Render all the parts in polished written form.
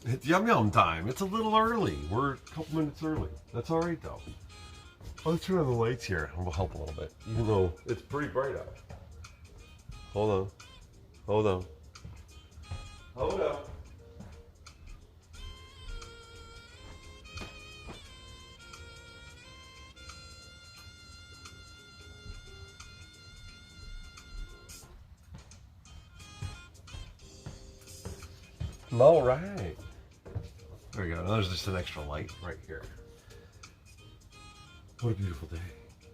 It's yum yum time. It's a little early. We're a couple minutes early. That's all right though. Let's turn on the lights here. It will help a little bit, even though it's pretty bright out. Hold on. Hold on. Hold on. All right. There we go. Now there's just an extra light right here. What a beautiful day.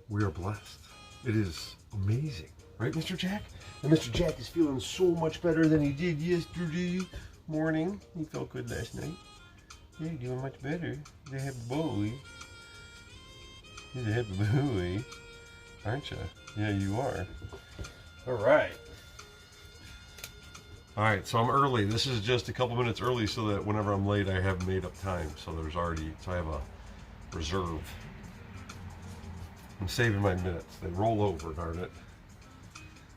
We are blessed. It is amazing. Right, Mr. Jack? And Mr. Jack is feeling so much better than he did yesterday morning. He felt good last night. Yeah, you're doing much better. He's a happy boy. He's a happy boy. Aren't you? Yeah, you are. All right. All right, so I'm early. This is just a couple minutes early so that whenever I'm late, I have made up time. So I have a reserve. I'm saving my minutes. They roll over, darn it.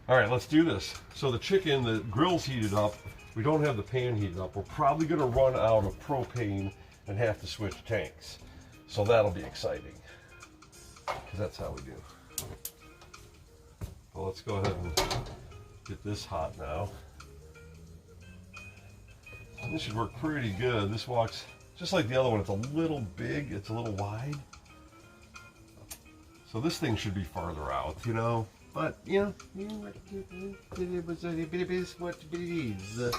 All right, let's do this. So the chicken, the grill's heated up. We don't have the pan heated up. We're probably gonna run out of propane and have to switch tanks. So that'll be exciting, because that's how we do. Well, let's go ahead and get this hot now. This should work pretty good. This walks just like the other one. It's a little big, it's a little wide. So this thing should be farther out, you know, but you know, it is what it is.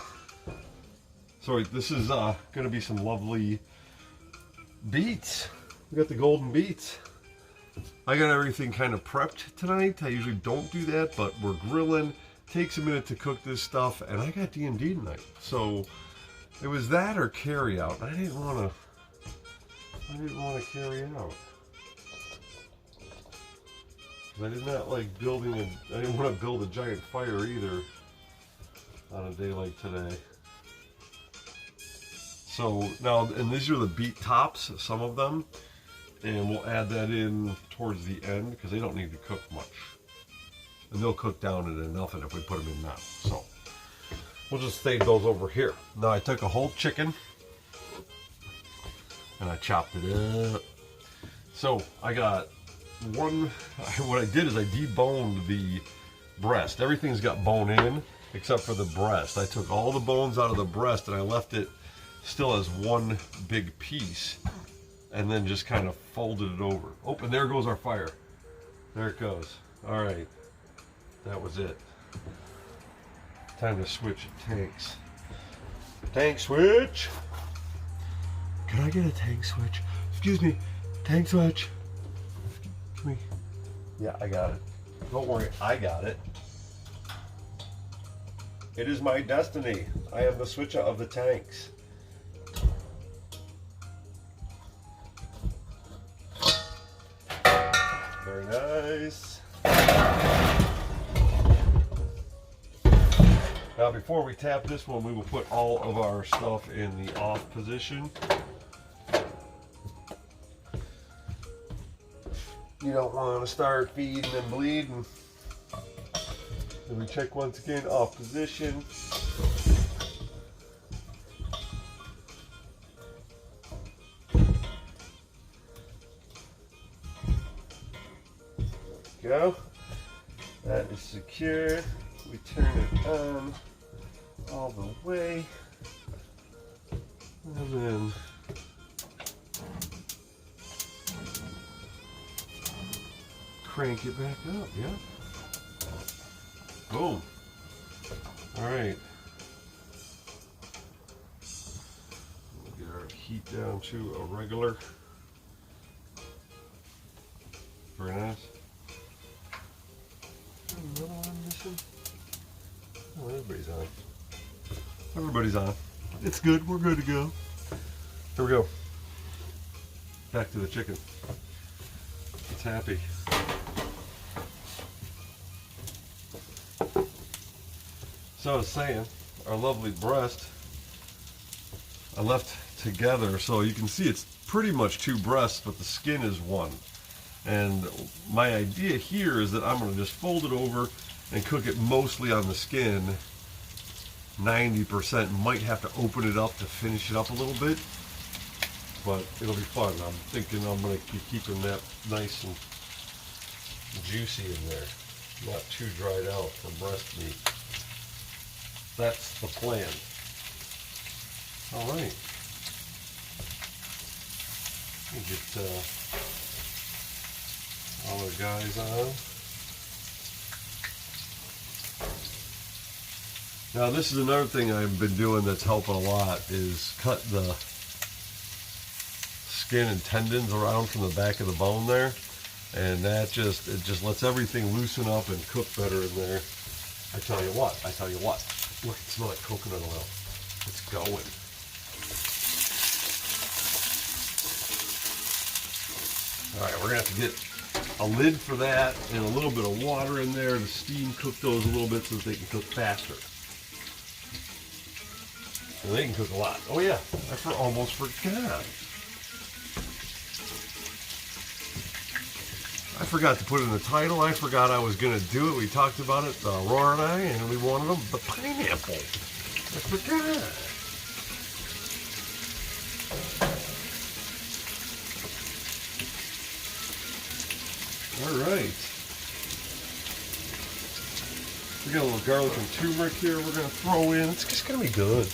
So this is gonna be some lovely beets. We got the golden beets. I got everything kind of prepped tonight. I usually don't do that, but we're grilling. Takes a minute to cook this stuff, and I got D&D tonight. So it was that or carry out. I didn't want to carry out. I did not like I didn't want to build a giant fire either on a day like today. So now, and these are the beet tops, some of them, and we'll add that in towards the end because they don't need to cook much. And they'll cook down in enough if we put them in now. So we'll just save those over here. Now I took a whole chicken and I chopped it up. So I got what I did is I deboned the breast. Everything's got bone in except for the breast. I took all the bones out of the breast and I left it still as one big piece and then just kind of folded it over. Oh, and there goes our fire. There it goes. All right, that was it. Time to switch tanks. Tank switch. Can I get a tank switch? Excuse me, tank switch. Come here. Yeah, I got it. Don't worry, I got it. It is my destiny. I am the switcher of the tanks. Very nice. Now before we tap this one, we will put all of our stuff in the off position. You don't want to start feeding and bleeding. Then we check once again, off position. There we go. That is secure. We turn it on all the way. And then crank it back up, yeah. Boom. All right. We'll get our heat down to a regular. Very nice. Another one missing? Oh, everybody's on. Everybody's on. It's good. We're good to go. Here we go. Back to the chicken. It's happy. So I was saying, our lovely breast, I left together, so you can see it's pretty much two breasts, but the skin is one. And my idea here is that I'm going to just fold it over and cook it mostly on the skin 90%. Might have to open it up to finish it up a little bit, but it'll be fun. I'm thinking I'm going to be keeping that nice and juicy in there, not too dried out for breast meat. That's the plan. All right. Get all our guys on. Now this is another thing I've been doing that's helping a lot, is cut the skin and tendons around from the back of the bone there, and that just lets everything loosen up and cook better in there. I tell you what, look, it smells like coconut oil. It's going. All right, we're gonna have to get a lid for that and a little bit of water in there to steam cook those a little bit so that they can cook faster. And they can cook a lot. Oh yeah, I almost forgot. I forgot to put in the title. I forgot I was gonna do it. We talked about it, Aurora and I, and we wanted them, the pineapple. I forgot. All right. We got a little garlic and turmeric here we're going to throw in. It's just going to be good.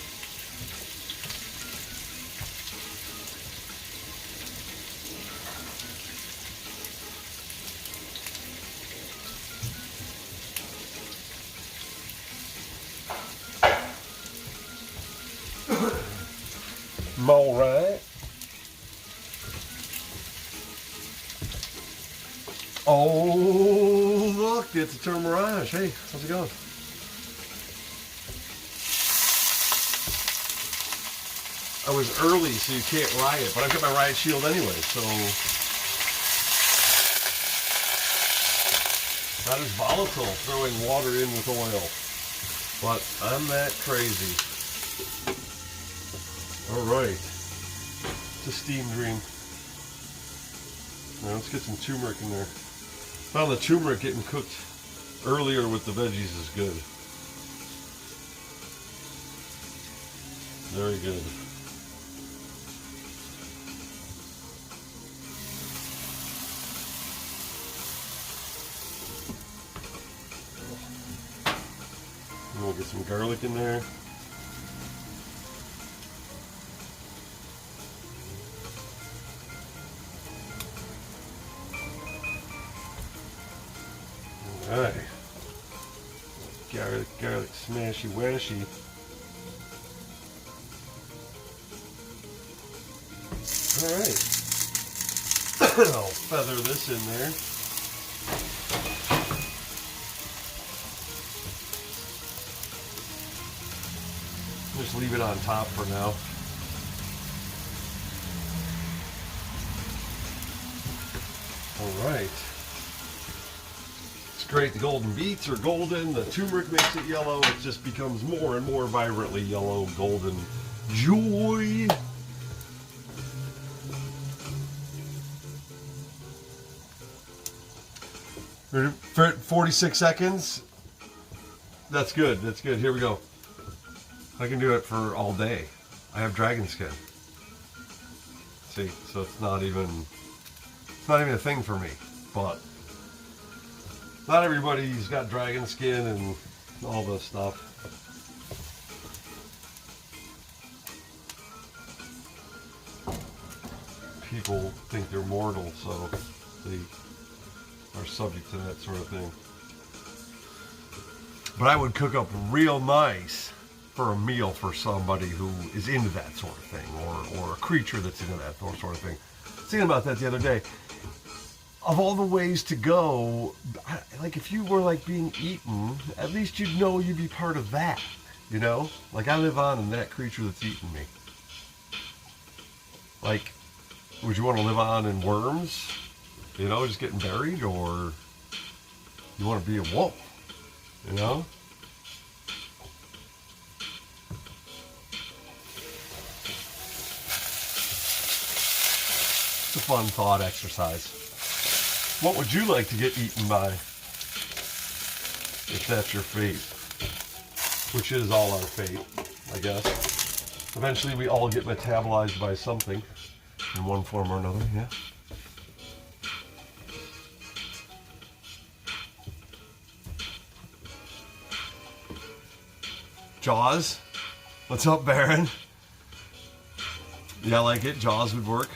All right. Oh, look, it's a Mirage. Hey, how's it going? I was early, so you can't riot, but I've got my riot shield anyway, so not as volatile throwing water in with oil, but I'm that crazy. All right, it's a steam dream. Now let's get some turmeric in there. Found the turmeric getting cooked earlier with the veggies is good. Very good. And we'll get some garlic in there. Alright. Garlic smashy washy. Alright. I'll feather this in there. Just leave it on top for now. Alright. Great, the golden beets are golden, the turmeric makes it yellow, it just becomes more and more vibrantly yellow, golden joy. For 46 seconds, that's good, here we go. I can do it for all day. I have dragon skin. See, so it's not even a thing for me, but not everybody's got dragon skin and all this stuff. People think they're mortal, so they are subject to that sort of thing. But I would cook up real nice for a meal for somebody who is into that sort of thing, or a creature that's into that sort of thing. I was thinking about that the other day. Of all the ways to go, like if you were like being eaten, at least you'd know you'd be part of that, you know? Like I live on in that creature that's eating me. Like, would you want to live on in worms? You know, just getting buried, or you want to be a wolf, you know? It's a fun thought exercise. What would you like to get eaten by, if that's your fate? which is all our fate, I guess. Eventually we all get metabolized by something in one form or another, yeah. Jaws. What's up, Baron? Yeah, I like it. Jaws would work.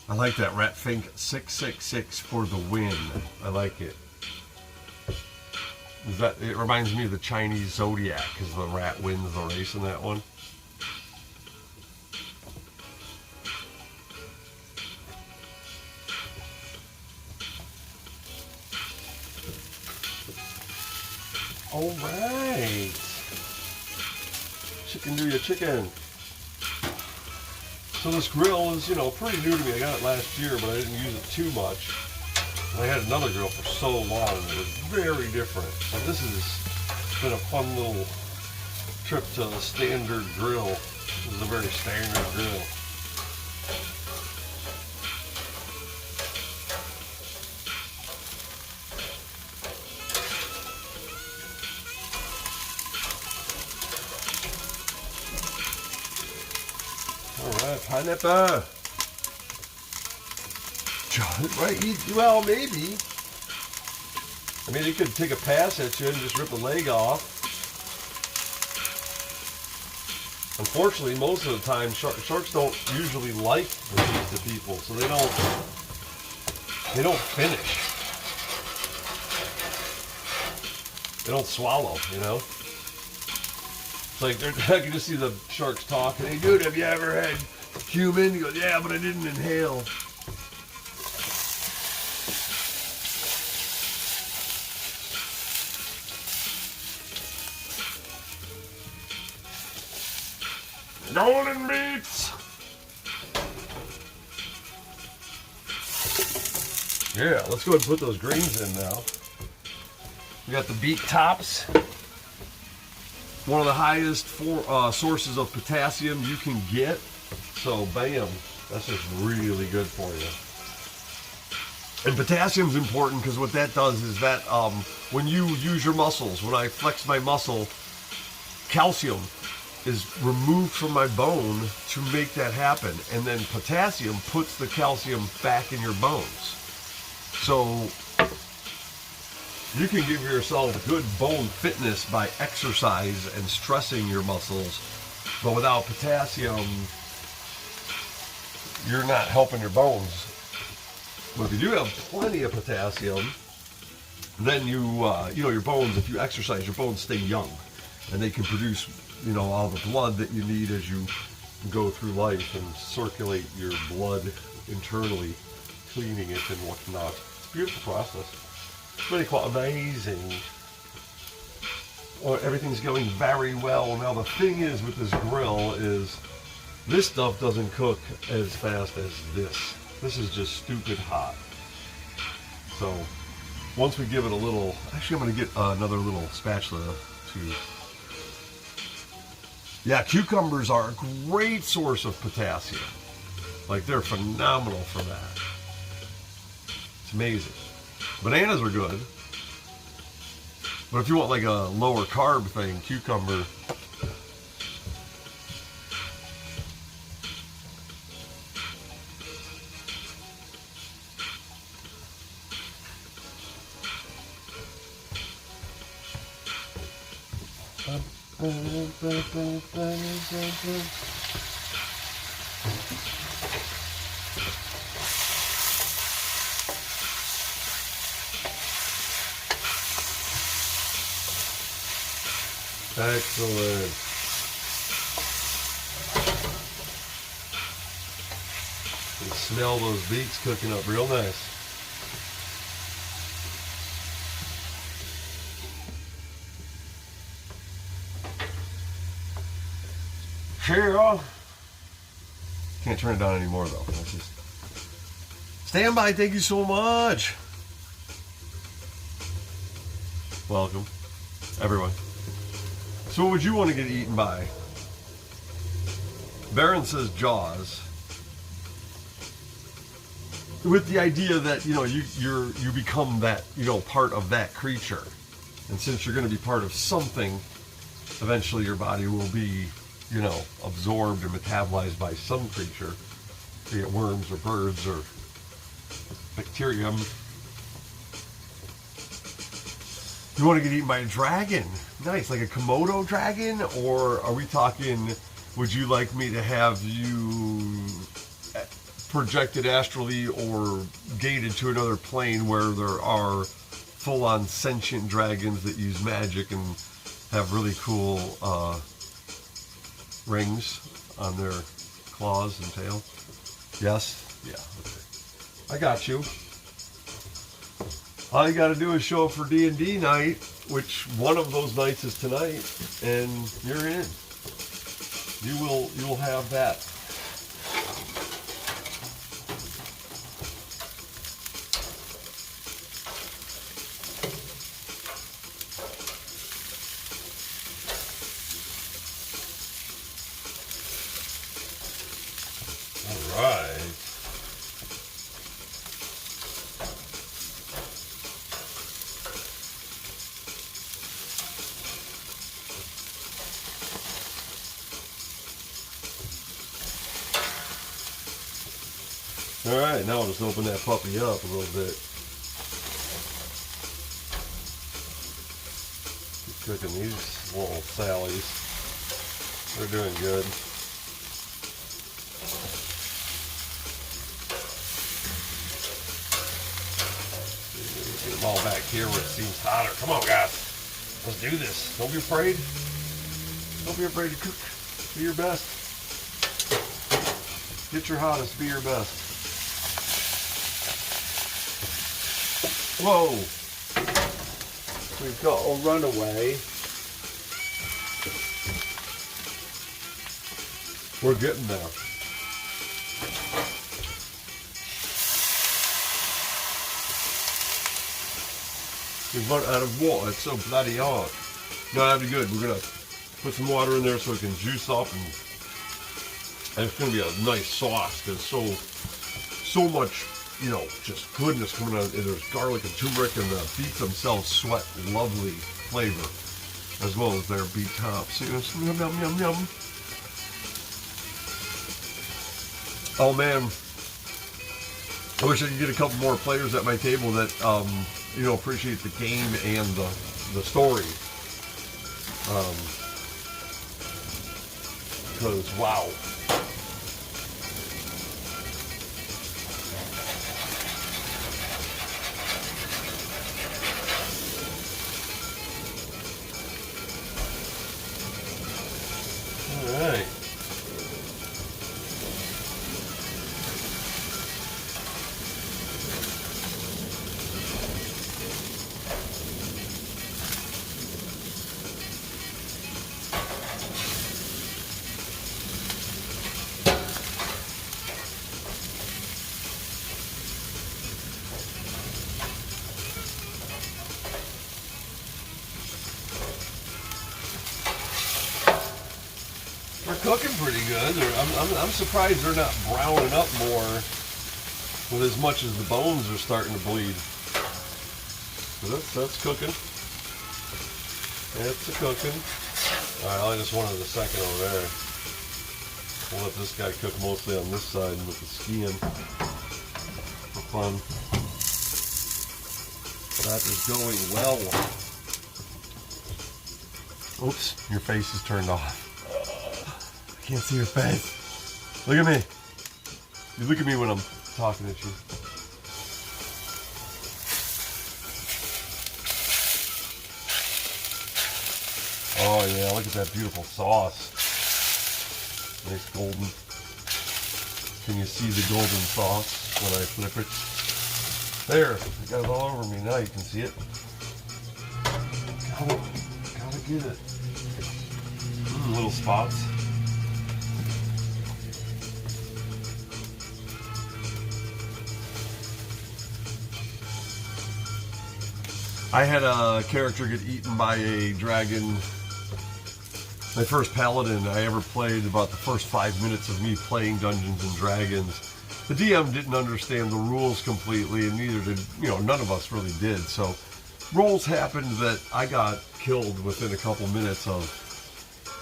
I like that. Rat Fink 666 for the win. I like it. It reminds me of the Chinese Zodiac, because the rat wins the race in that one. All right. Chicken do ya chicken. So this grill is, you know, pretty new to me. I got it last year, but I didn't use it too much. I had another grill for so long. It was very different. So this has been a fun little trip to a standard grill. This is a very standard grill. Alright, pineapple. Right, well, maybe. I mean, he could take a pass at you and just rip a leg off. Unfortunately, most of the time, sharks don't usually like to people, so they don't finish. They don't swallow, you know? It's like, I can just see the sharks talking. Hey, dude, have you ever had cumin? He goes, yeah, but I didn't inhale. Golden beets! Yeah, let's go ahead and put those greens in now. We got the beet tops. One of the highest sources of potassium you can get. So, bam, that's just really good for you. And potassium's important because what that does is that when you use your muscles, when I flex my muscle, calcium is removed from my bone to make that happen. And then potassium puts the calcium back in your bones. So you can give yourself good bone fitness by exercise and stressing your muscles, but without potassium, you're not helping your bones. But if you do have plenty of potassium, then you know, your bones, if you exercise, your bones stay young, and they can produce, you know, all the blood that you need as you go through life and circulate your blood internally, cleaning it and whatnot. It's a beautiful process. It's really quite amazing. Oh, everything's going very well. Now the thing is with this grill is this stuff doesn't cook as fast as this. This is just stupid hot. So once we give it a little, actually I'm going to get another little spatula to. Yeah, cucumbers are a great source of potassium. Like, they're phenomenal for that. It's amazing. Bananas are good. But if you want like a lower carb thing, cucumber. Excellent. You can smell those beets cooking up real nice. Cheryl. Can't turn it down anymore though. That's just... Stand by, thank you so much. Welcome, everyone. So what would you want to get eaten by? Baron says Jaws. with the idea that, you know, you become that, you know, part of that creature. And since you're going to be part of something, eventually your body will be, you know, absorbed or metabolized by some creature, be it worms or birds or bacterium. You want to get eaten by a dragon? Nice, like a Komodo dragon? Or are we talking, would you like me to have you projected astrally or gated to another plane where there are full-on sentient dragons that use magic and have really cool rings on their claws and tail? Yes? Yeah. Okay. I got you. All you got to do is show up for D&D night, which one of those nights is tonight, and you're in. You will have that. All right. All right, now I'll just open that puppy up a little bit. Keep cooking these little Sallies. They're doing good. Get them all back here where it seems hotter. Come on, guys. Let's do this. Don't be afraid. Don't be afraid to cook. Be your best. Get your hottest. Be your best. Whoa! We've got a runaway. We're getting there. We've run out of water. It's so bloody hard. No, that'd be good. We're gonna put some water in there so it can juice up, and it's gonna be a nice sauce because so much, you know, just goodness coming out. And there's garlic and turmeric, and the beets themselves sweat lovely flavor, as well as their beet tops. You know, yum, yum, yum, yum. Oh man, I wish I could get a couple more players at my table that, you know, appreciate the game and the story. Because, wow. Alright. They're cooking pretty good. I'm surprised they're not browning up more with as much as the bones are starting to bleed. So that's cooking. It's a cooking. Alright, I just wanted a second over there. We'll let this guy cook mostly on this side with the skin for fun. That is going well. Oops, your face is turned off. I can't see your face. Look at me. You look at me when I'm talking at you. Oh yeah, look at that beautiful sauce. Nice golden. Can you see the golden sauce when I flip it? There, I got it all over me. Now you can see it. Gotta get it. Little spots. I had a character get eaten by a dragon. My first paladin I ever played, about the first 5 minutes of me playing Dungeons and Dragons, the DM didn't understand the rules completely, and neither did, none of us really did. So rolls happened that I got killed within a couple minutes of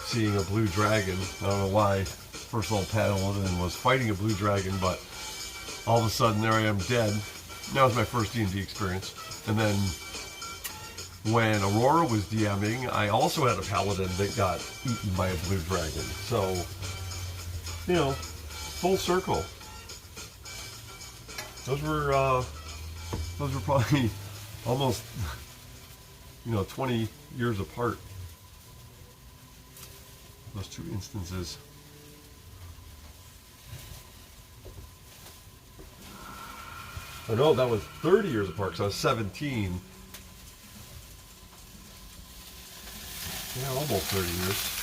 seeing a blue dragon. I don't know why. First little paddle and was fighting a blue dragon, but all of a sudden there I am dead. That was my first D&D experience. And then when Aurora was DMing, I also had a paladin that got eaten by a blue dragon. So, full circle. Those were probably almost, 20 years apart. Those two instances. I know that was 30 years apart because I was 17. Yeah, almost 30 years.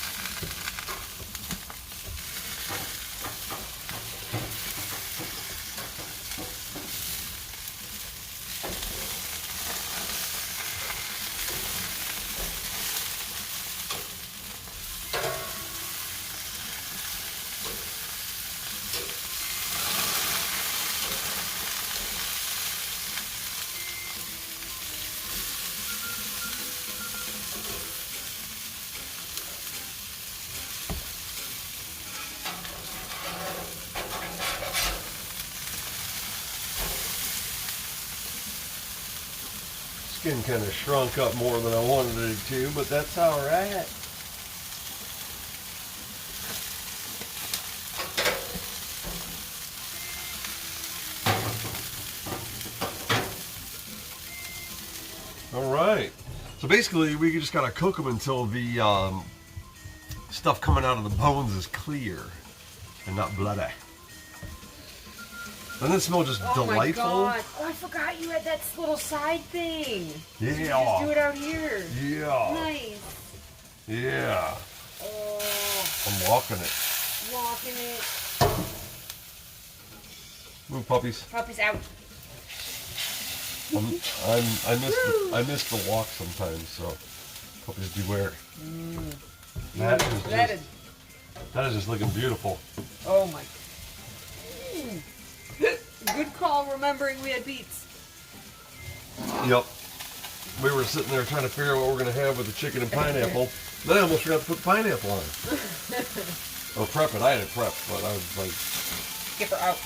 Skin kind of shrunk up more than I wanted it to, but that's all right. All right. So basically, we just gotta cook them until the stuff coming out of the bones is clear and not bloody. Doesn't it smell just delightful? Oh my god. Oh, I forgot you had that little side thing. Yeah. So you just do it out here. Yeah. Nice. Yeah. Oh. I'm walking it. Walking it. Move, puppies. Puppies out. I miss the walk sometimes, so puppies beware. That is just looking beautiful. Oh my. Good call remembering we had beets. Yep. We were sitting there trying to figure out what we're going to have with the chicken and pineapple. Then I almost forgot to put the pineapple on. Or prep it. I had it prepped, but I was like... Skip her out.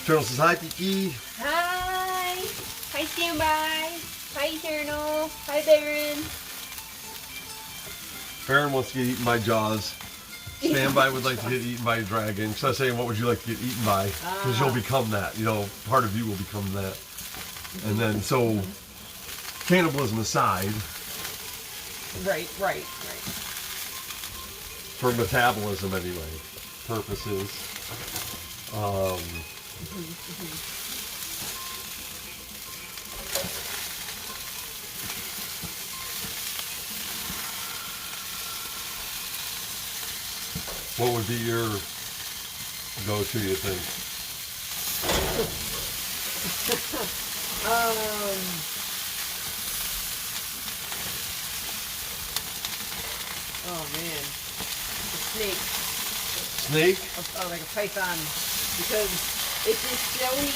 Turtle says, hi, Kiki. Hi. Hi, Standby. Hi, Turtle. Hi, Baron. Baron wants to get eaten by Jaws. Standby would like to get eaten by a dragon. So I was saying, what would you like to get eaten by? Because you'll become that. Part of you will become that. And then, so, cannibalism aside. Right. For metabolism, anyway, purposes. What would be your go-to, you think? Oh man, a snake. Snake? Like a python, because it just slowly,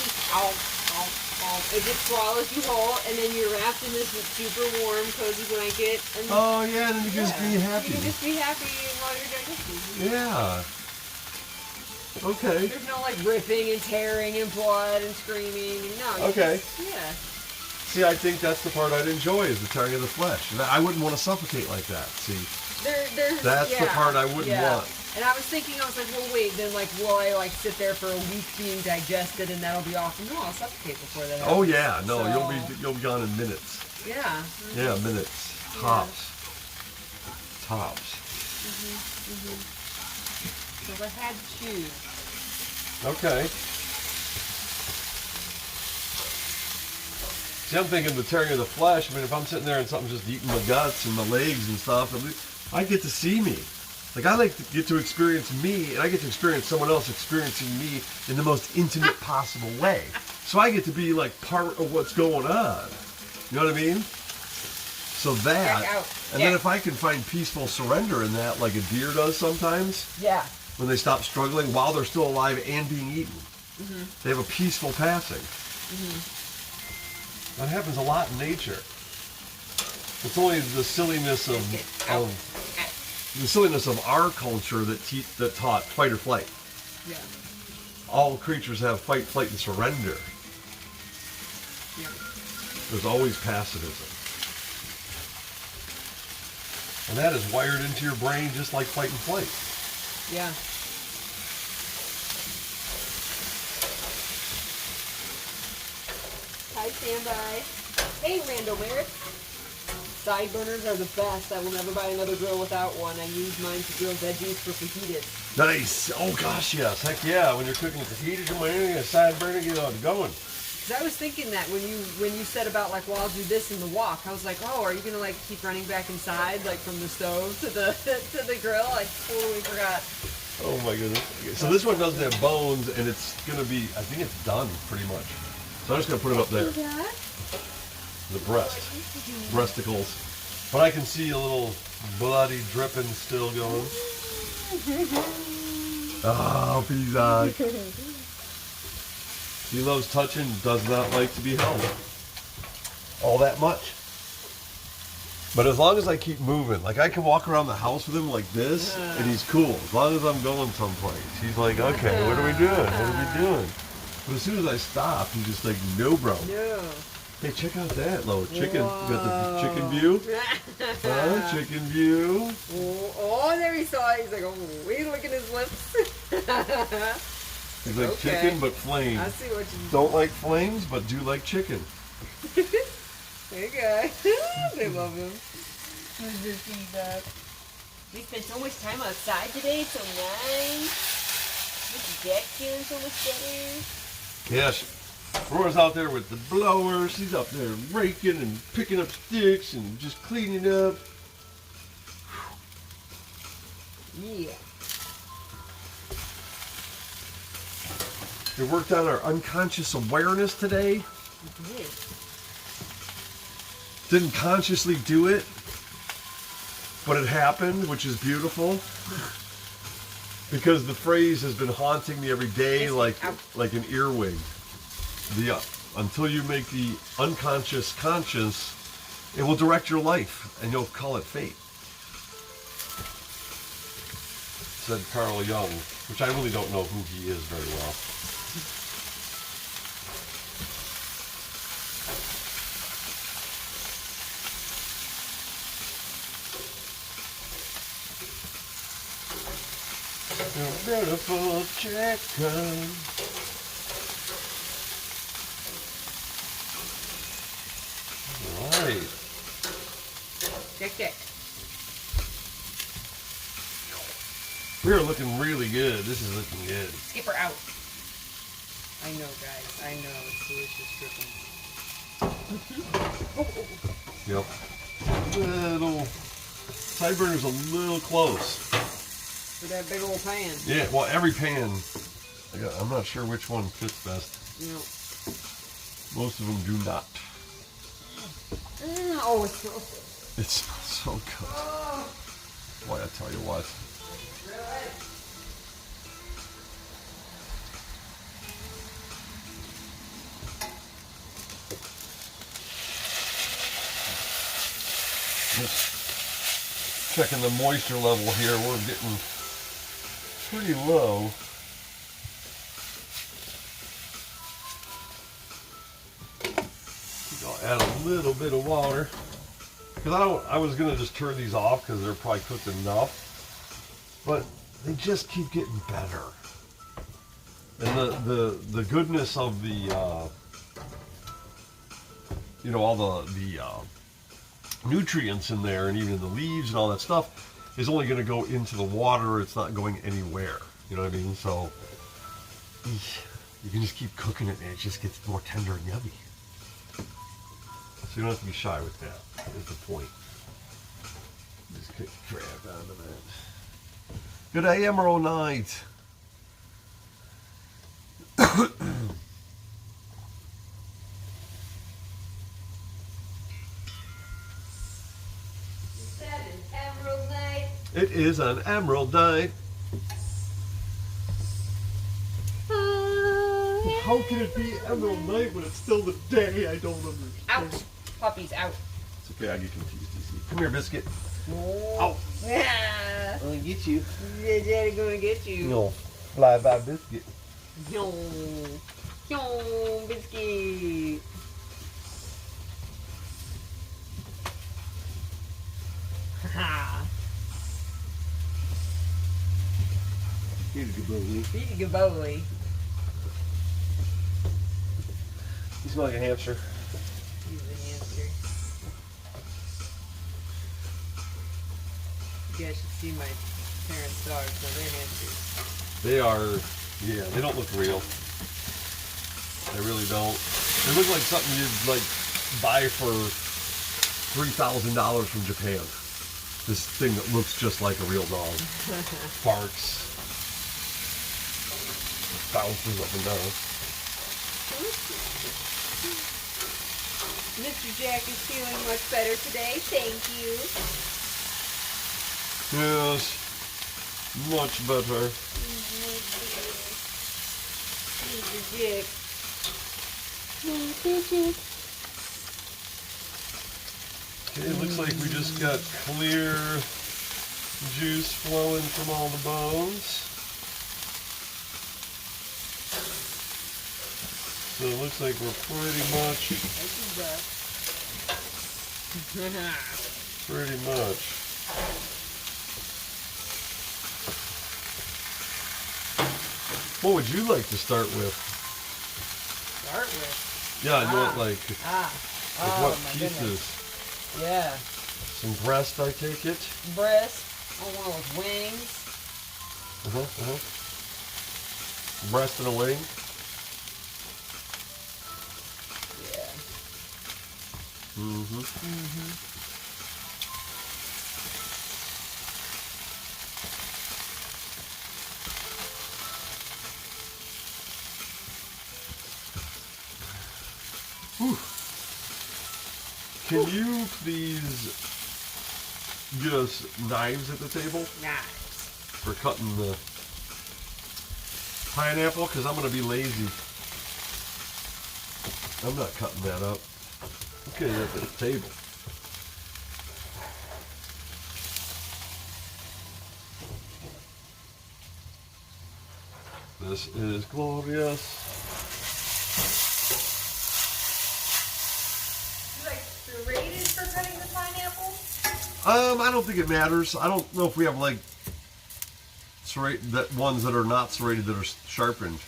it just swallows you whole, and then you're wrapped in this super warm, cozy blanket. And oh yeah, and then you can just be happy. You can just be happy while you're digesting. Yeah. Okay. There's no like ripping and tearing and blood and screaming. No. Okay. Yeah. See, I think that's the part I'd enjoy, is the tearing of the flesh. And I wouldn't want to suffocate like that. See, that's the part I wouldn't want. And I was thinking, I was like, well, wait, then like, will I like sit there for a week being digested, and that'll be awesome? No, I'll suffocate before that happens. Oh yeah, no, so... you'll be gone in minutes. Yeah. Mm-hmm. Yeah, minutes. Tops. Yeah. Tops. So I had to choose. Okay. See, I'm thinking the tearing of the flesh. I mean, if I'm sitting there and something's just eating my guts and my legs and stuff, I get to see me. Like, I like to get to experience me, and I get to experience someone else experiencing me in the most intimate possible way. So I get to be, like, part of what's going on. You know what I mean? So that, and then if I can find peaceful surrender in that, like a deer does sometimes. Yeah. when they stop struggling while they're still alive and being eaten. They have a peaceful passing. That happens a lot in nature. It's only the silliness of our culture that taught fight or flight. Yeah. All creatures have fight, flight, and surrender. Yeah. There's always pacifism. And that is wired into your brain just like fight and flight. Yeah. Hi, standby. Hey, Randall Merritt. Side burners are the best. I will never buy another grill without one. I use mine to grill veggies for fajitas. Nice. Oh gosh, yes. Heck yeah. When you're cooking fajitas or anything, a side burner, get it going. Cause I was thinking that when you said about like, well, I'll do this in the wok. I was like, oh, are you gonna like keep running back inside, like from the stove to the to the grill? I totally forgot. Oh my goodness. So this one doesn't have bones, and it's gonna be. I think it's done pretty much. So I'm just gonna put it up there. The breasticles. But I can see a little bloody dripping still going. Oh, pizza. He loves touching, does not like to be held all that much. But as long as I keep moving, like I can walk around the house with him like this, and he's cool. As long as I'm going someplace, he's like, okay, what are we doing? What are we doing? But as soon as I stop, he's just like, no, bro. No. Hey, check out that little chicken. You got the chicken view? Chicken view. Oh, there he saw it. He's like, oh, he's licking his lips. He's like chicken, but flames. I see what you don't like flames, but do like chicken. Hey, guy. They love him. Who's your feedback? We spent so much time outside today. So nice. Look at Jack feeling so much better. Yeah, Aurora's out there with the blower. She's up there raking and picking up sticks and just cleaning up. Yeah. We worked on our unconscious awareness today. We did. Didn't consciously do it, but it happened, which is beautiful. Because the phrase has been haunting me every day like an earwig. Until you make the unconscious conscious, it will direct your life, and you'll call it fate. Said Carl Jung, which I really don't know who he is very well. Beautiful chicken. Right. Check. We are looking really good. This is looking good. Skip her out. I know, guys. I know. It's delicious dripping. Yep. Little sideburner's a little close. For that big old pan. Yeah, well, every pan. I'm not sure which one fits best. No. Most of them do not. Oh, it smells so. It smells so good. Oh. Boy, I tell you what. Just checking the moisture level here. We're getting pretty low. I'll add a little bit of water. Because I was gonna just turn these off because they're probably cooked enough, but they just keep getting better. And the goodness of the all the nutrients in there, and even the leaves and all that stuff, is only going to go into the water. It's not going anywhere. You know what I mean? So you can just keep cooking it, and it just gets more tender and yummy. So you don't have to be shy with that. Is the point. Just kick the crap out of that. Good day, Emerald Knight. Is that an emerald night? It is an emerald night. How can it be emerald night when it's still the day? I don't understand. Out. Puppies, out. It's okay, I get confused. Come here, Biscuit. Oh. Yeah. I'm gonna get you. Yeah, Daddy gonna get you. No. Fly by Biscuit. Yo. Yo, Biscuit. Ha. Here's a good boy. He's a good boy. You smell like a hamster. He's a hamster. You guys should see my parents' dogs. No, they're hamsters. They are, yeah, they don't look real. They really don't. They look like something you'd like buy for $3,000 from Japan. This thing that looks just like a real dog. Barks. Bounces up and down. Mr. Jack is feeling much better today. Thank you. Yes. Much better. Mr. Jack. Okay, it looks like we just got clear juice flowing from all the bones. So it looks like we're pretty much. What would you like to start with? Start with? Yeah, I know it like what my pieces? goodness. Yeah. Some breast, I take it. Breast. I want one with wings. Breast and a wing. Yeah. Whew. Can you please get us knives at the table Nice. for cutting the pineapple? Because I'm going to be lazy. I'm not cutting that up. Okay, at the table. This is glorious. You like serrated for cutting the pineapple? I don't think it matters. I don't know if we have like that ones that are not serrated that are sharpened.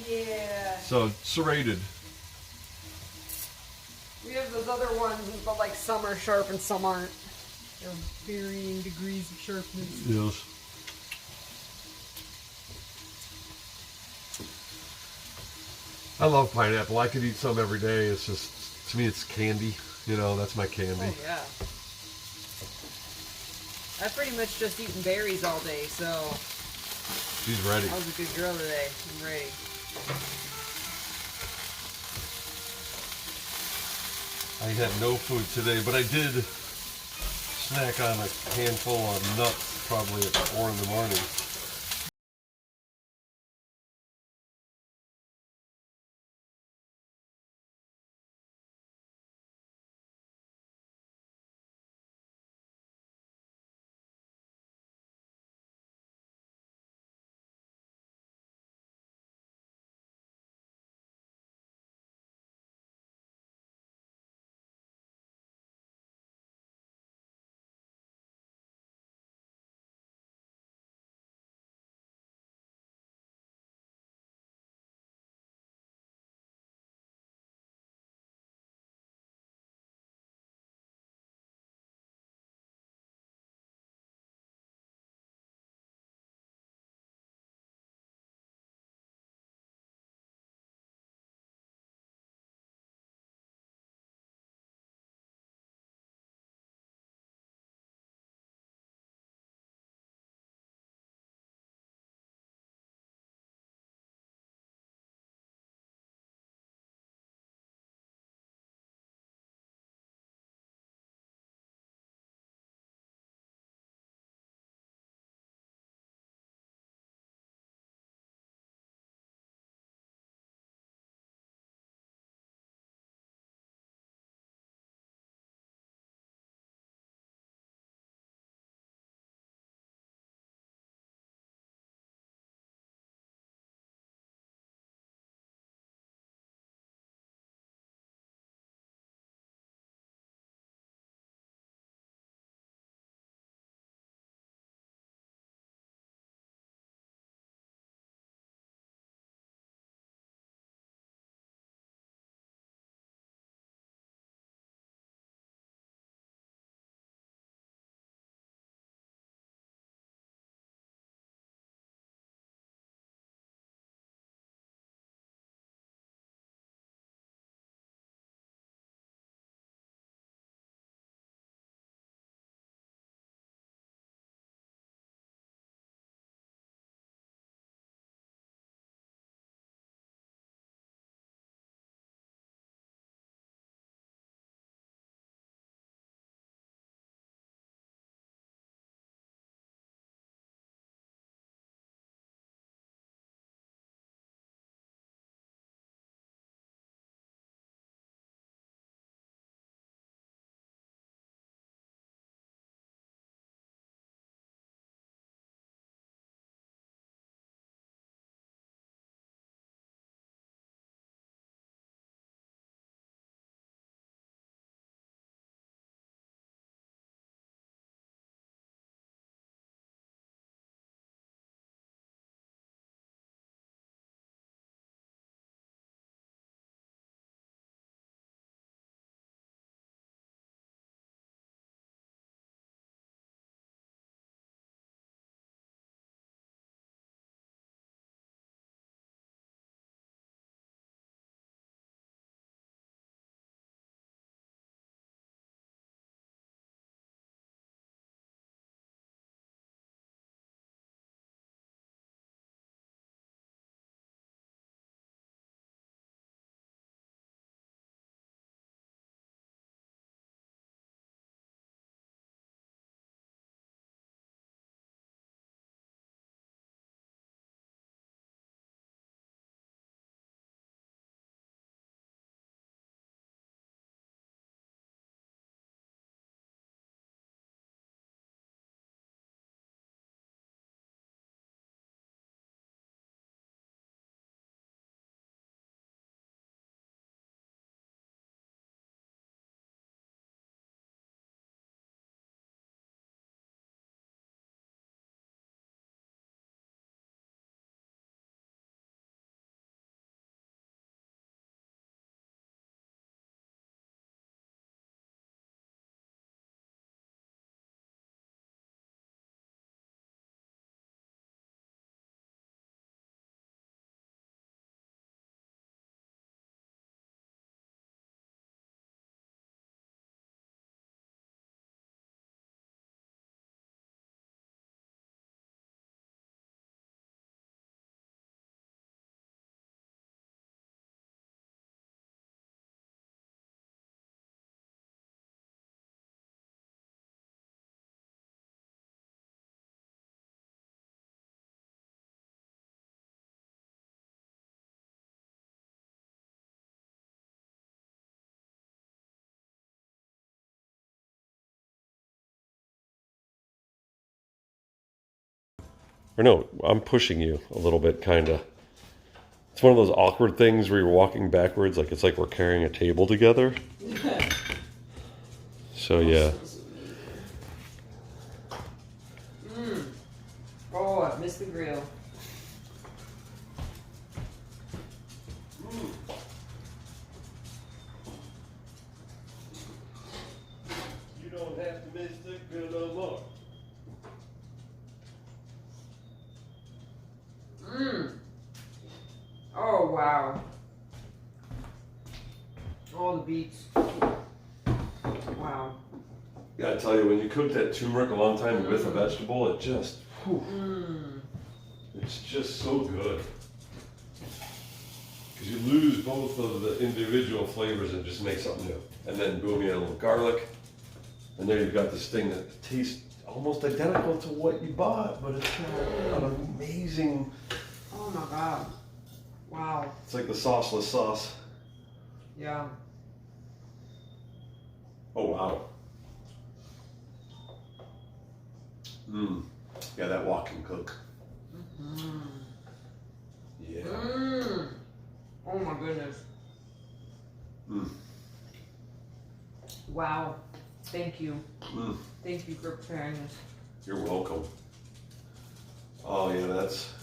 Yeah. So serrated. We have those other ones, but like some are sharp and some aren't. They're varying degrees of sharpness. Yes. I love pineapple. I could eat some every day. It's just, to me, it's candy. You know, that's my candy. Oh, yeah. I've pretty much just eaten berries all day, so She's ready. I was a good girl today. I'm ready. I had no food today, but I did snack on a handful of nuts probably at 4 in the morning. Or no, I'm pushing you a little bit, kind of. It's one of those awkward things where you're walking backwards, like it's like we're carrying a table together. So yeah. Oh, I missed the grill. You don't have to miss the grill no more. Oh, wow. All the beets. Wow. Gotta tell you, when you cook that turmeric a long time with a vegetable, it just, it's just so good. Because you lose both of the individual flavors and just make something new. And then boom, you add a little garlic. And there you've got this thing that tastes almost identical to what you bought, but it's got an amazing... Oh my God. Wow. It's like the sauceless sauce. Yeah. Oh, wow. Yeah, that walk can cook. Yeah. Oh my goodness. Wow. Thank you. Thank you for preparing this. You're welcome. Oh yeah, that's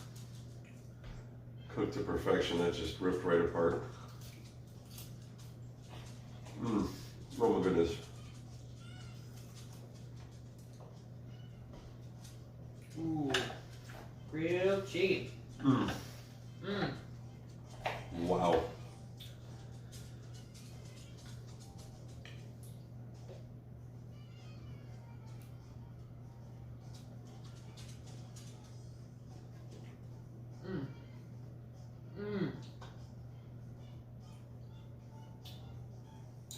cooked to perfection. That just ripped right apart. Oh my goodness. Ooh. Grilled chicken. Wow.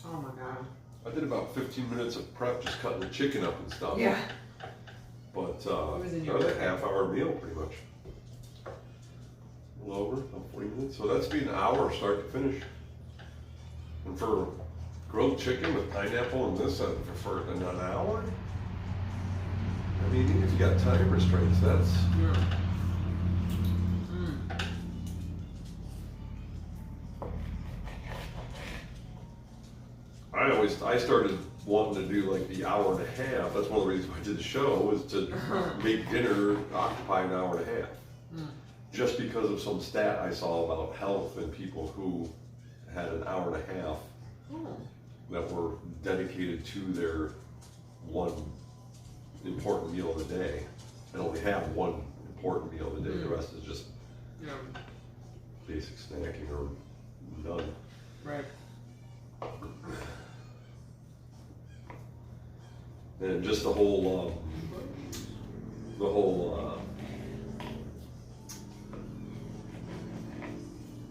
Oh my God. I did about 15 minutes of prep, just cutting the chicken up and stuff. Yeah. But was in that your was a cooking? half-hour meal, pretty much. A little over, about 40 minutes. So that's been an hour, start to finish. And for grilled chicken with pineapple and this, for an hour. I mean, if you got time restraints, that's. I started wanting to do like the hour and a half. That's one of the reasons why I did the show, was to make dinner occupy an hour and a half. Just because of some stat I saw about health and people who had an hour and a half that were dedicated to their one important meal of the day, and only have one important meal of the day. The rest is just basic snacking or none. Right. And just the whole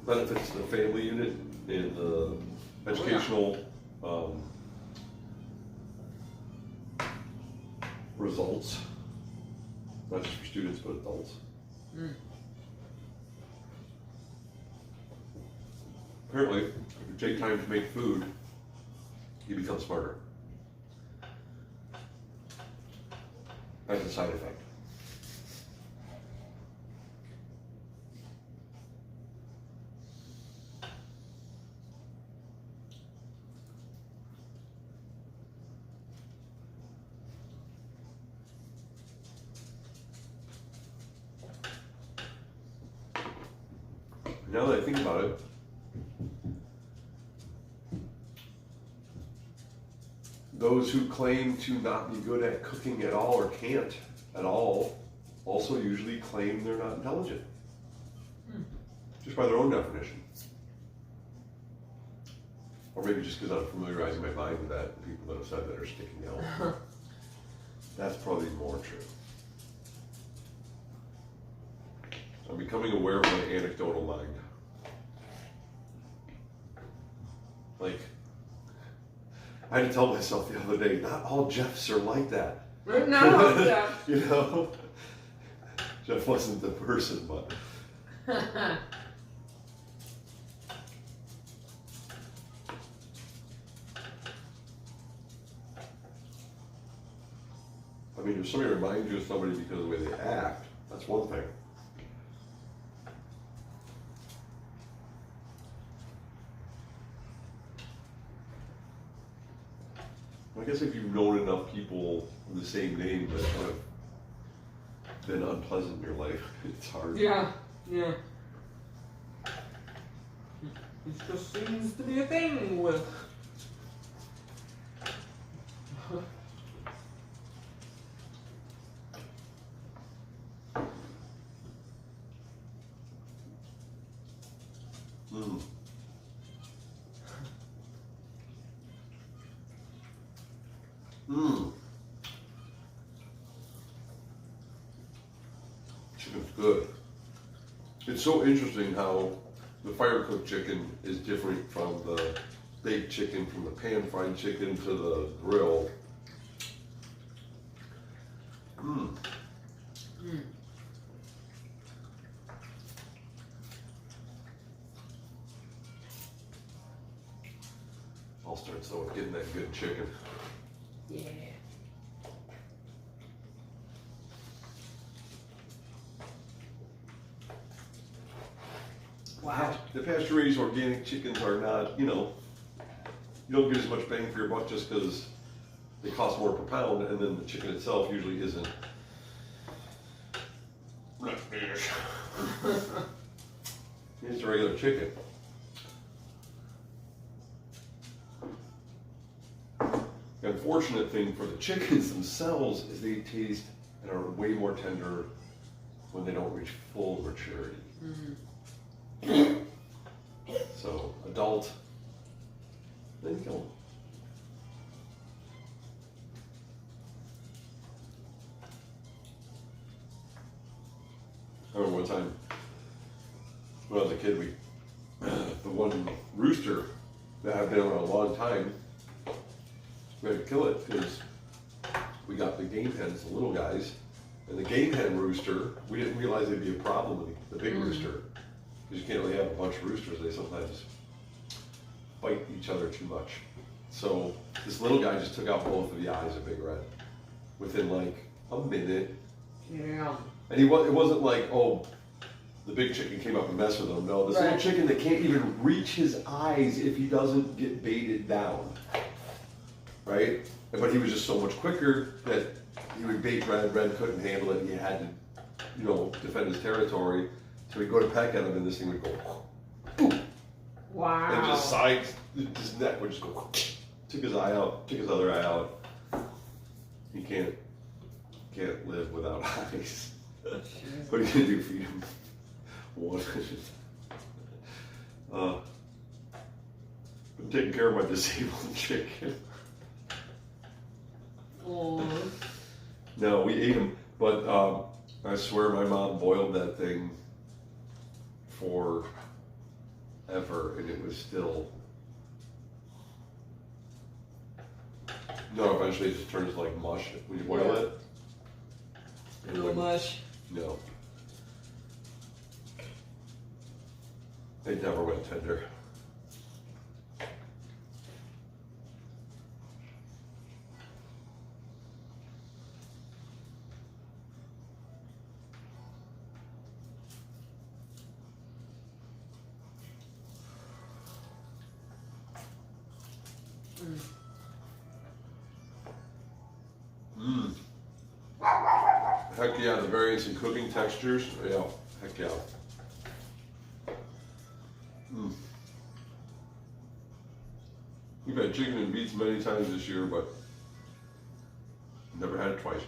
benefits to the family unit and the educational results, not just for students but adults. Apparently, if you take time to make food, you become smarter. That's a side effect. Now that I think about it, those who claim to not be good at cooking at all or can't at all also usually claim they're not intelligent. Just by their own definition. Or maybe just because I'm familiarizing my mind with that, people that have said that are sticking out. That's probably more true. I'm becoming aware of my anecdotal mind. Like, I had to tell myself the other day, not all Jeffs are like that. No, Jeff. You know? Jeff wasn't the person, but. I mean, if somebody reminds you of somebody because of the way they act, That's one thing. I guess if you've known enough people with the same name that have been unpleasant in your life, it's hard. Yeah, yeah. It just seems to be a thing with. Mm. Mmm. Chicken's good. It's so interesting how the fire cooked chicken is different from the baked chicken, from the pan fried chicken to the grill. Mmm. Mm. I'll start so with getting that good chicken. Yeah. Wow. The pasture-raised organic chickens are not, you know, you don't get as much bang for your buck just because they cost more per pound, and then the chicken itself usually isn't. It's a regular chicken. The unfortunate thing for the chickens themselves is they taste and are way more tender when they don't reach full maturity. Mm. So, adult, then kill them. I remember one time when I was a kid, the one rooster that had been around a long time, we had to kill it because we got the game hens, the little guys, and the game hen rooster, we didn't realize there'd be a problem with the big rooster. Because you can't really have a bunch of roosters, they sometimes bite each other too much. So this little guy just took out both of the eyes of Big Red within like a minute. Yeah. And it wasn't like, oh, the big chicken came up and messed with him. No, this little chicken that can't even reach his eyes if he doesn't get baited down. Right? But he was just so much quicker that he would bait Red. Red couldn't handle it. He had to, you know, defend his territory. So he'd go to peck at him and this thing would go, boom. Wow. And just sides, his neck would just go, took his eye out, took his other eye out. He can't live without eyes. What are you gonna do? Feed him one? I'm taking care of my disabled chicken. Oh. No, we ate them, but I swear my mom boiled that thing forever, and it was still. No, eventually it just turns like mush when you boil it. No mush. No. It never went tender. Mmm. Heck yeah, the variance in cooking textures. Yeah, heck yeah. Mmm. We've had chicken and beets many times this year, but never had it twice.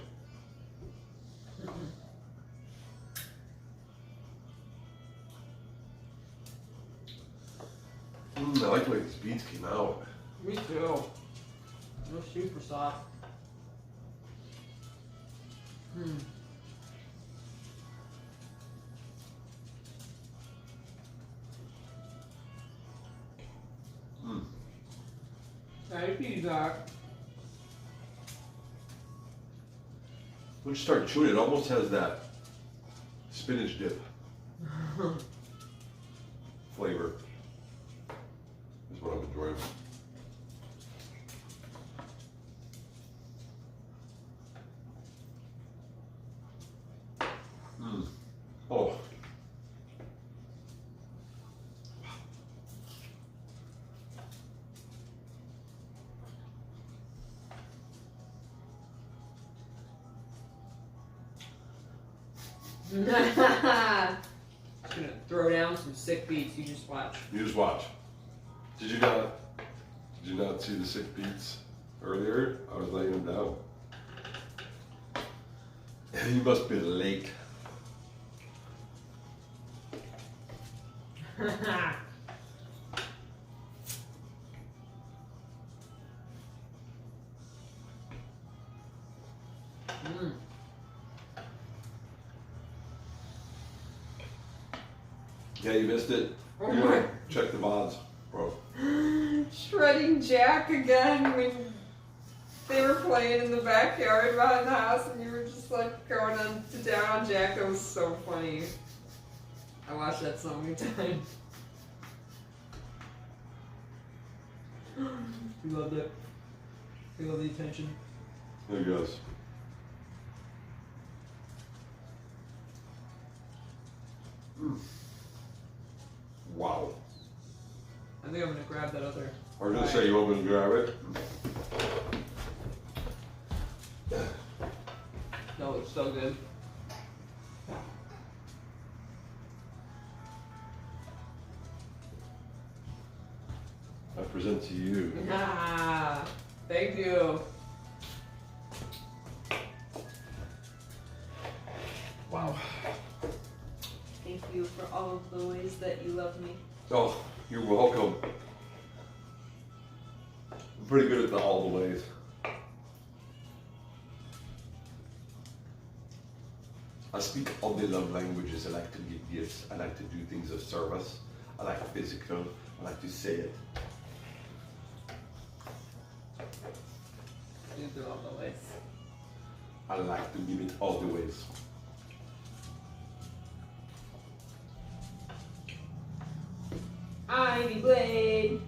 I like the way these beets came out. Me too. They're super soft. Hmm. Mm. Hey, feedback. Once you start chewing, it almost has that spinach dip flavor. Is what I'm enjoying. Mm. Just gonna throw down some sick beats. You just watch. You just watch. Did you not see the sick beats earlier? I was laying them down. You must be late. Yeah, you missed it. Oh You my. gotta check the VODs, bro. Shredding Jack again when they were playing in the backyard behind the house and you were just like going on to down on Jack. That was so funny. I watched that so many times. We loved it. We love the attention. There he goes. Wow. I think I'm gonna grab that other. I was gonna say, you want me to grab it? No, it's so good. I present to you. Ah, thank you. Wow. Thank you for all of the ways that you love me. Oh, you're welcome. I'm pretty good at all the ways. I speak all the love languages. I like to give gifts. I like to do things of service. I like physical. I like to say it. You do all the ways. I like to give it all the ways. Ivy Blade.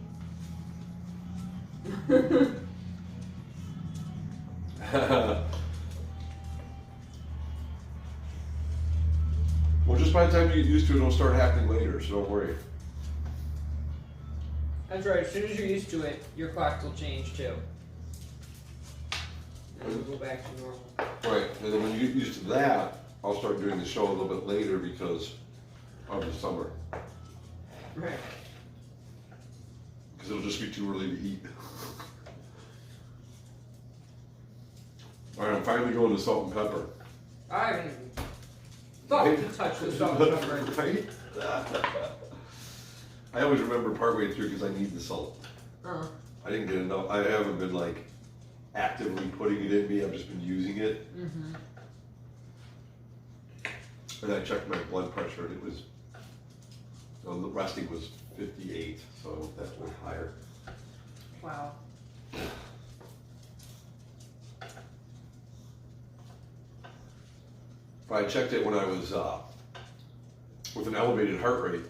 Well, just by the time you get used to it, it'll start happening later, so don't worry. That's right. As soon as you're used to it, your clock will change too. And it'll go back to normal. Right, and then when you get used to that, I'll start doing the show a little bit later because of the summer. Right. Because it'll just be too early to eat. Alright, I'm finally going to salt and pepper. I haven't even thought to touch the salt and pepper. Right? I always remember partway through because I need the salt. Uh-huh. I didn't get enough. I haven't been like actively putting it in me. I've just been using it. Mm-hmm. And I checked my blood pressure and it was, the resting was 58, so that's way higher. Wow. But I checked it when I was with an elevated heart rate.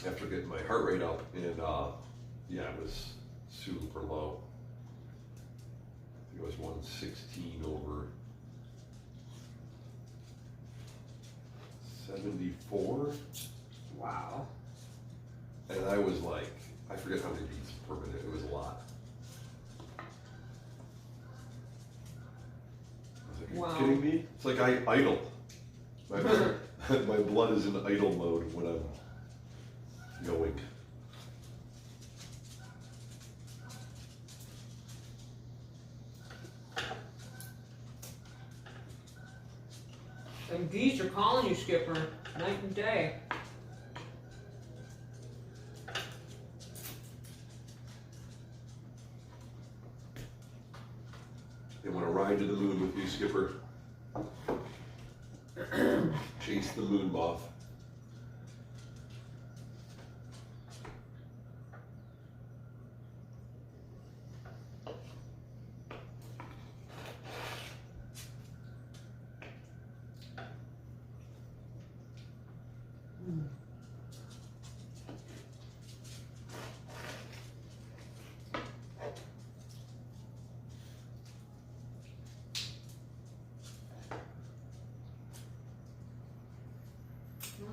After getting my heart rate up, and yeah, it was super low. I think it was 116 over 74. Wow. And I was like, I forget how many beats per minute, it was a lot. I was like, are Wow. you kidding me? It's like I idle. My blood is in idle mode when I'm going. Them geese are calling you, Skipper, night and day. They want to ride to the moon with you, Skipper. Chase the moon moth.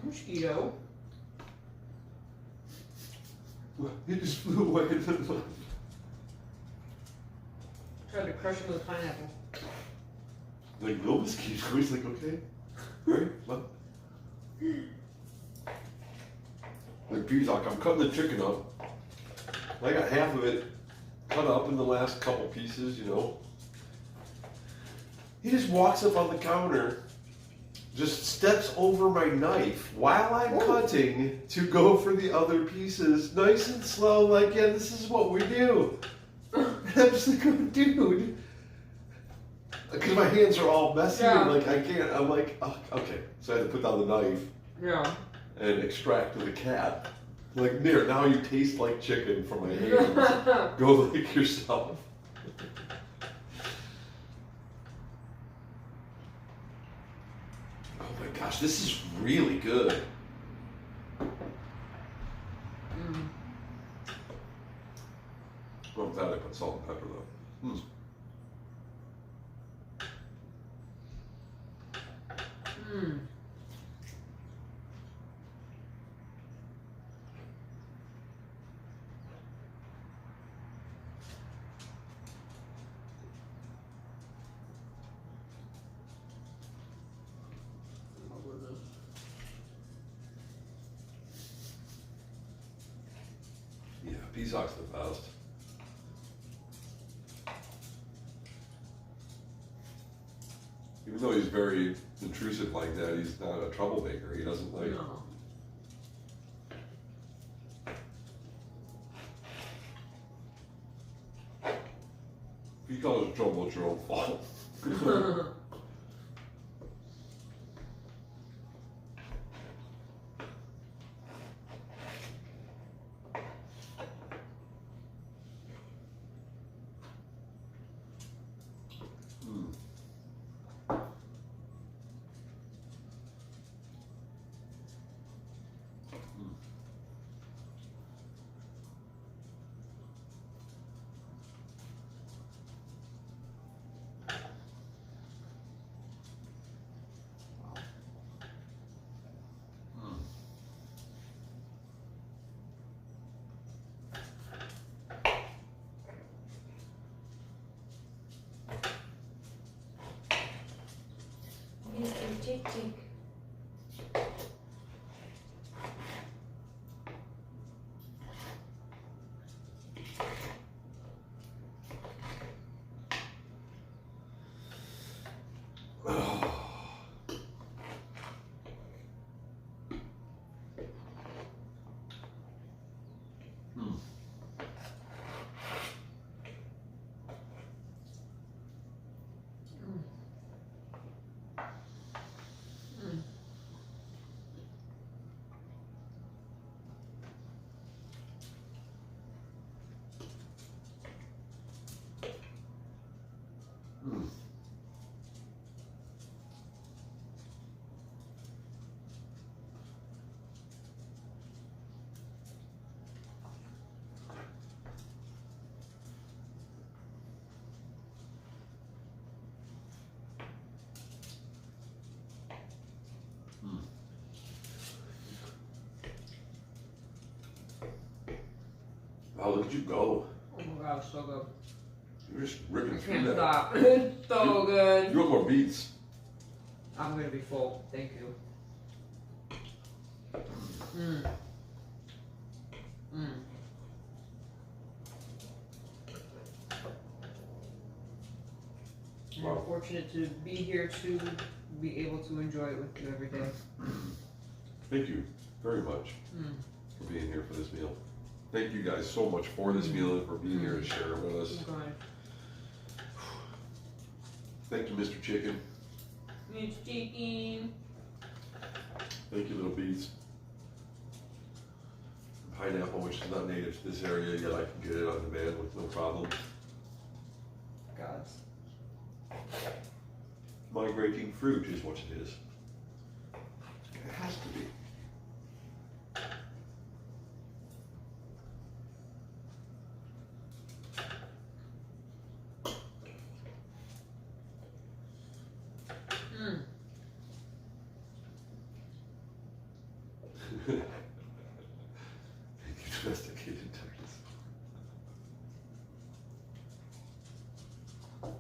Mosquito. He just flew away. Tried to crush him with a pineapple. Like, no mosquito. He's like, okay. Right? Well, the Pizak, I'm cutting the chicken up. I got half of it cut up in the last couple pieces, you know. He just walks up on the counter, just steps over my knife while I'm cutting to go for the other pieces, nice and slow, like, yeah, this is what we do. And I'm just like, oh, dude. Because my hands are all messy and like I can't, I'm like, oh, okay. So I had to put down the knife and extract the cat. Like, there, now you taste like chicken from my hands. Go lick yourself. Oh my gosh, this is really good. Well, I'm glad I put salt and pepper though. Yeah, Pizak's the best. Even though he's very intrusive like that, he's not a troublemaker. He doesn't like. No. If you cause trouble, it's your own fault. Mr. Chick Chick. Wow, look at you go. Oh my gosh, so good. You're just ripping I through can't that. stop. It's so good. You want more beets? I'm gonna be full. Thank you. Mmm. Mmm. Wow. I'm fortunate to be here to be able to enjoy it with you every day. Thank you very much for being here for this meal. Thank you guys so much for this meal and for being here to share it with us. Okay. Thank you, Mr. Chicken. It's chicken. Thank you, little beets. Pineapple, which is not native to this area, yet I can get it on demand with no problem. Gods. Migrating fruit is what it is. It has to be. Thank you, domesticated turkeys.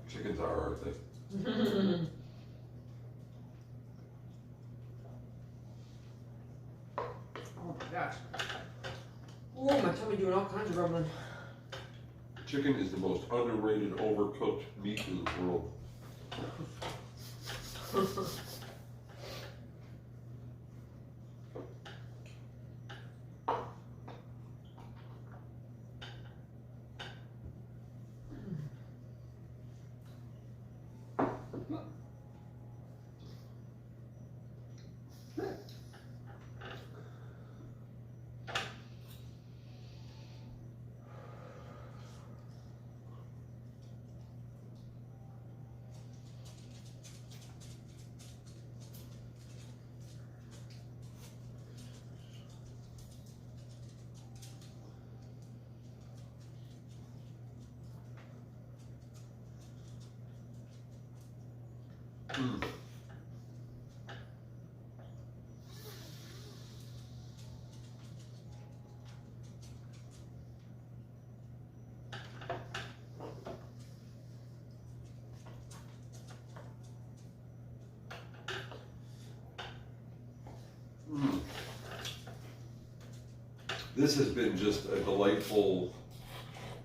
Chickens are, aren't they? Oh my gosh. Oh, my tummy doing all kinds of rumbling. Chicken is the most underrated, overcooked meat in the world. Mm. Mm. This has been just a delightful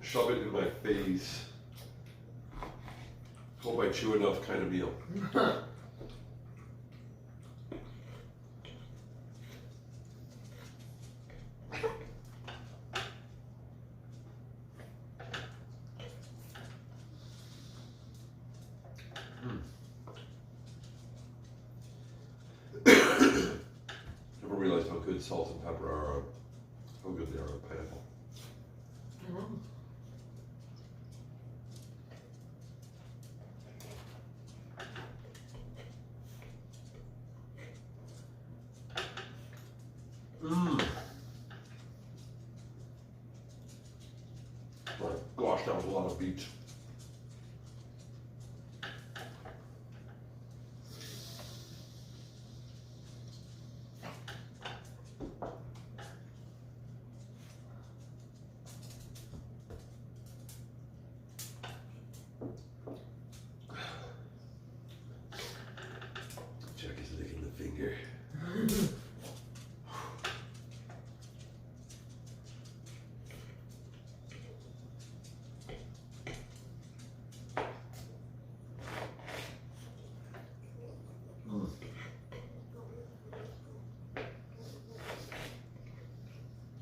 shove it in my face, hope I chew enough kind of meal. Never realized how good salt and pepper are on, how good they are on pineapple. Mmm. My gosh, that was a lot of beets. Jack is licking the finger.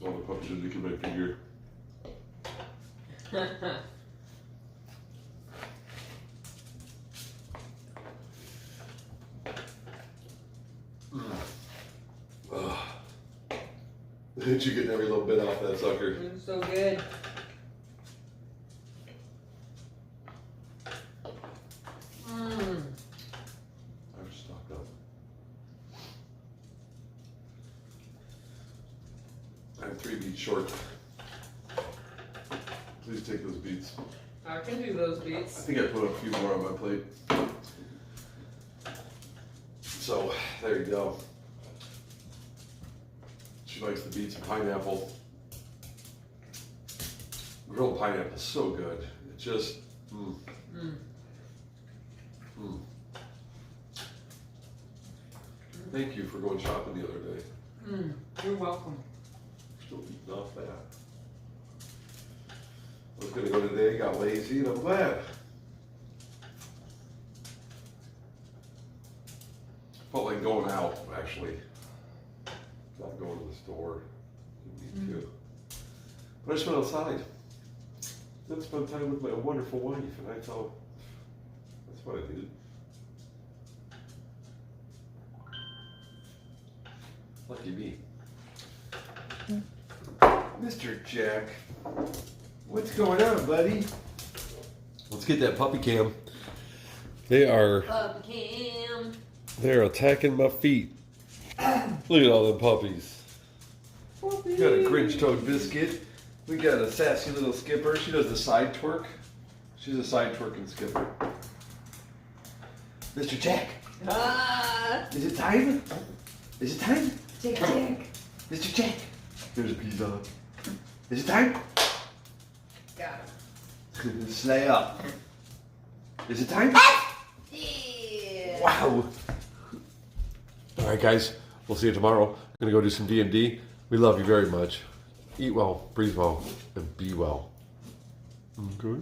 All the puppies are licking my finger. Did you get every little bit off that sucker? It's so good. I'm stocked up. I'm 3 beets short. Please take those beets. I can do those I beets. think I put a few more on my plate. So, there you go. She likes the beets and pineapple. Grilled pineapple is so good. It just, Thank you for going shopping the other day. You're welcome. Still eating off that. I was gonna go today, got lazy, and I'm glad. Felt like going out, actually. Not going to the store. Didn't need to. But I just went outside. Then spent time with my wonderful wife, and I thought, that's what I needed. Lucky me. Mr. Jack, what's going on, buddy? Let's get that puppy cam. They are Pumpkin. they're attacking my feet. Look at all them puppies. We got a Grinch toad biscuit. We got a sassy little skipper. She does the side twerk. She's a side twerking skipper. Mr. Jack, is it time? Is it time? Jack. Mr. Jack. There's a piece on. Is it time? Got him. Slay up. Is it time? Yeah. Wow. All right, guys. We'll see you tomorrow. I'm gonna go do some D&D. We love you very much. Eat well, breathe well, and be well. Okay?